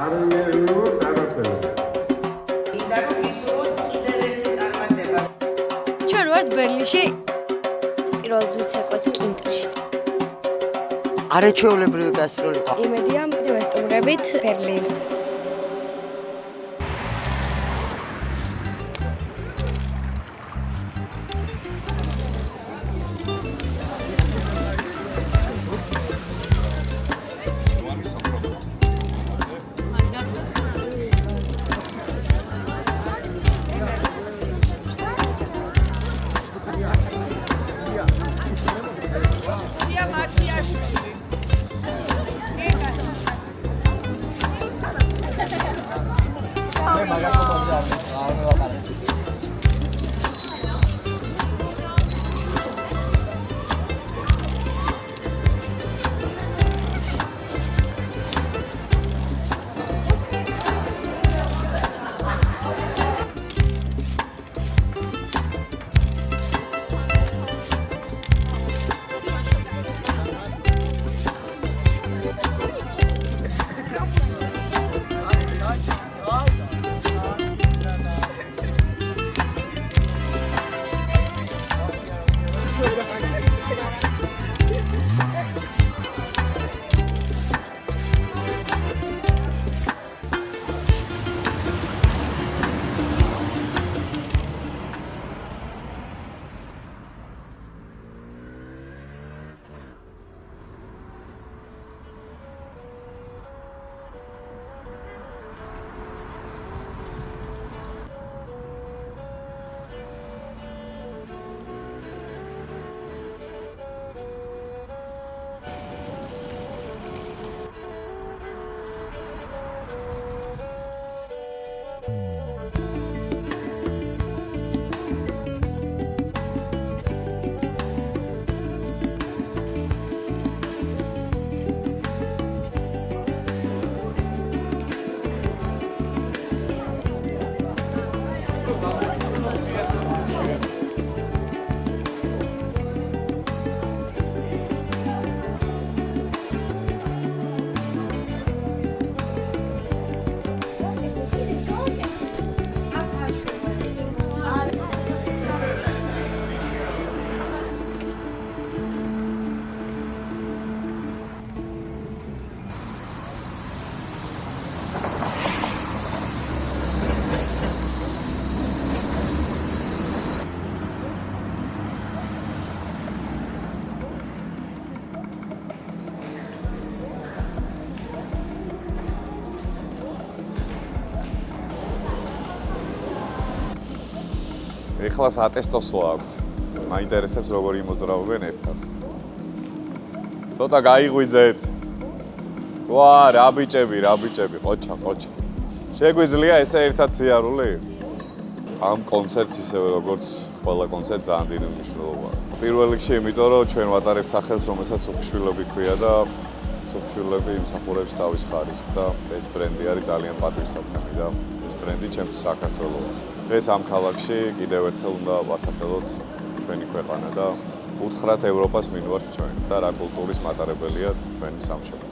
არამეეროვნულ წარმატებაზე. ჩვენ ვართ ბერლინში პირველ ძუცეკოთ კინტრში. არაჩვეულებრივი გასტროლი. იმედია ვესტუმრებით ბერლინს. ეხლა ატესტოსლა აქვთ. მაინტერესებს როგორ იმოძრავებენ ერთად. ცოტა გაიღვიძეთ. ვა, რა ბიჭები, ყოჩა. შეგვიძლია ესე ერთად სიარული? ამ კონცერტს ისევე როგორც ყველა კონცერტს ძალიან დიდი მნიშვნელობა აქვს. პირველ რიგში იმიტომ რომ ჩვენ ვატარებთ სახელს, რომელსაც უხშვილები ქვია და უხშვილები იმსახურებს თავის ხარისხს და ეს ბრენდი არის ძალიან პატივსაცემი და ეს ბრენდი ჩემთვის საქართველოა. ეს ამ ქალაქში კიდევ ერთხელ უნდა ვასახელოთ ჩვენი ქვეყანა და უთხრათ ევროპას ვინ ვართ ჩვენ და რა კულტურის მატარებელია ჩვენი სამშობლო.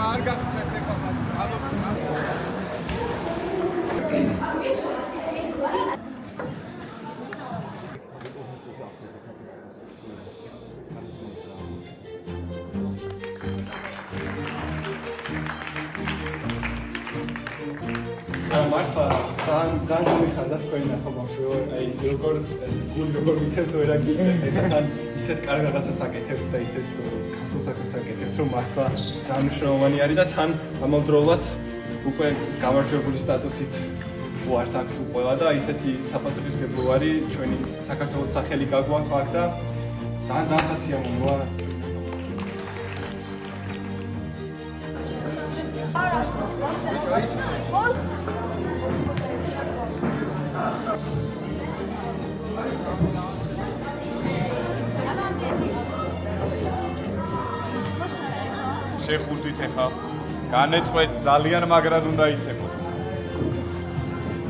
მართლა ძალიან მიხარდა თქვენი ნახობავშო, აი როგორ ვიცებს ვერაგის თან ისეთ კარგ რაღაცას აკეთებს და ისეთ ქართულ საქმეს აკეთებს, რომ მართლა ძალიან მნიშვნელოვანი არის და თან ამავდროულად უკვე გამარჯვებული სტატუსით ვართ აქ ყველა და ისეთი საპასუხისმგებლოვანი ჩვენი საქართველოს სახელი გაგვაქვს აქ და ძალიან სასიამოვნოა. შეხურდით ახლა განეწყვეთ ძალიან მაგრად უნდა იცექოთ.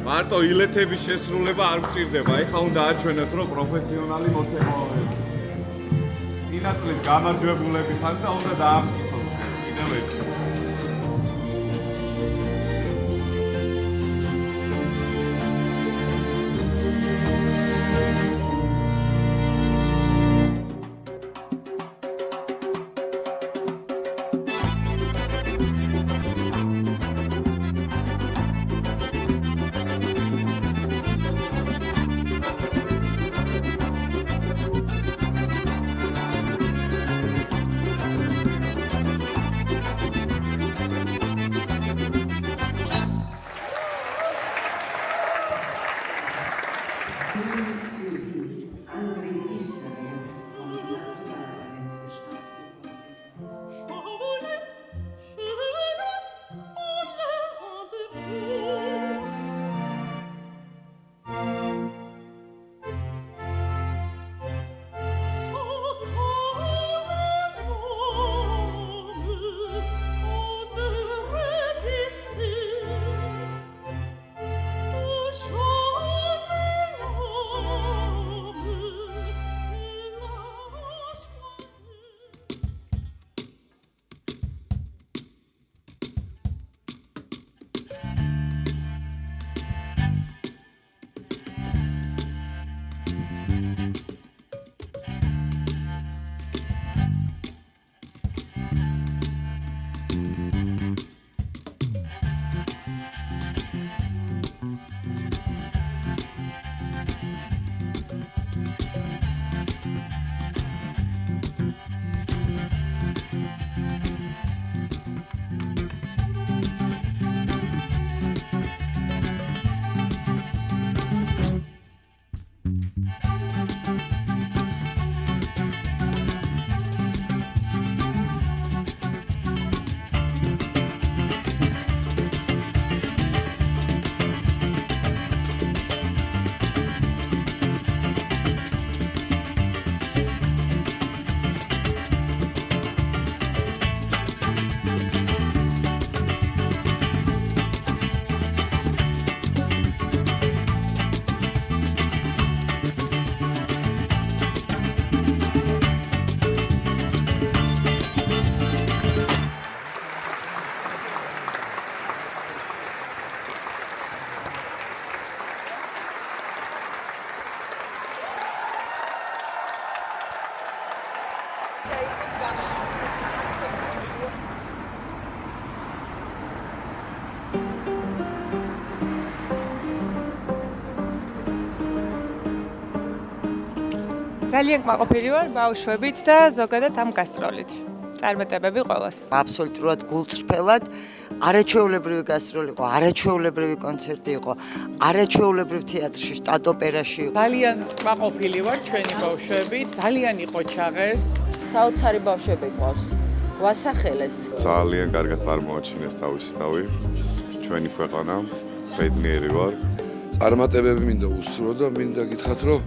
მარტო ილეთების შესრულება არ გვჭირდება. ეხლა უნდა აჩვენოთ, რომ პროფესიონალი მოცეკვავეები. წინაწლით გამარჯვებულები ხართ და უნდა დაამტკიცოთ კიდევ ერთი. ძალიან კმაყოფილი ვარ ბავშვებით და ზოგადად ამ გასტროლით. წარმატებები ყველას. აბსოლუტურად გულწრფელად არაჩვეულებრივი გასტროლი იყო, არაჩვეულებრივი კონცერტი იყო, არაჩვეულებრივ თეატრში, შტატ ოპერაში იყო. ძალიან კმაყოფილი ვარ ჩვენი ბავშვებით, ძალიან იყო ჩაღეს. საოცარი ბავშვები ყავს. ვასახელეს. ძალიან კარგად წარმოაჩინეს თავისი თავი. ჩვენი ქვეყანა, ბედნიერი ვარ. წარმატებები მინდა უსრო და მინდა გითხრათ, რომ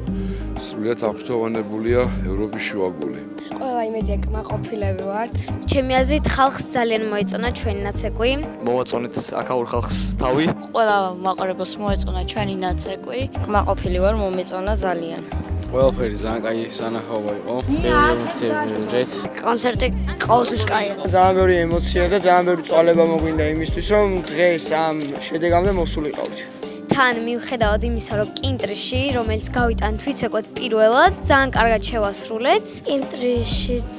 სრულიად აღფრთოვანებულია ევროპის შუაგული. ყველა იმედია კმაყოფილები ვართ. ჩემი აზრით ხალხს ძალიან მოეწონა ჩვენი ნაცეკვი. მოვაწონეთ აქაურ ხალხს თავი. ყველა მაყურებელს მოეწონა ჩვენი ნაცეკვი. კმაყოფილი ვარ, მომეწონა ძალიან. ყველაფერი ძალიან კაი სანახაობა იყო. კონცერტი ყოველთვის კაია. ძალიან ბევრი ემოცია და ძალიან ბევრი წვალება მოგვინდა იმისთვის, რომ დღეს ამ შედეგამდე მოსულიყავით. თან მიუხედავად იმისა, რომ კინტრიში, რომელიც გავიტანთ ვიცეკოთ პირველად, ძალიან კარგად შევასრულეთ. კინტრიშიც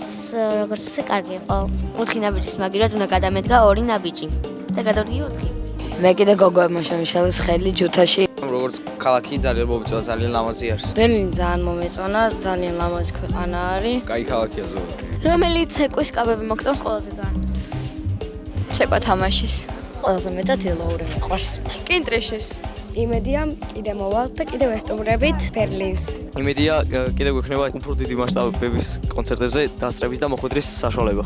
როგორც ისე კარგი იყო. 4 ნაბიჯის მაგირად უნდა გადამედგა 2 ნაბიჯი და გადავდგი 4. მე კიდე გოგოებმა შემიშალეს ხელი ჯუთაში. როგორც ქალაქი ძალიან მომწონა, ძალიან ლამაზი არის. ბერლინი ძალიან მომეწონა, ძალიან ლამაზი ქვეყანა არის. კაი ქალაქია ზოგადად. რომელიც ცეკვის კაბები მოგწონს ყველაზე ძალიან. ცეკვა თამაშის. ყველაზე მეტად ილოური მიყვარს. კინტრიშის. იმედია კიდე მოვალთ და კიდე ვესტუმრებით ბერლინს. იმედია კიდევ გვექნება უფრო დიდი მასშტაბების კონცერტებზე დასწრების და მოხვედრის საშუალება.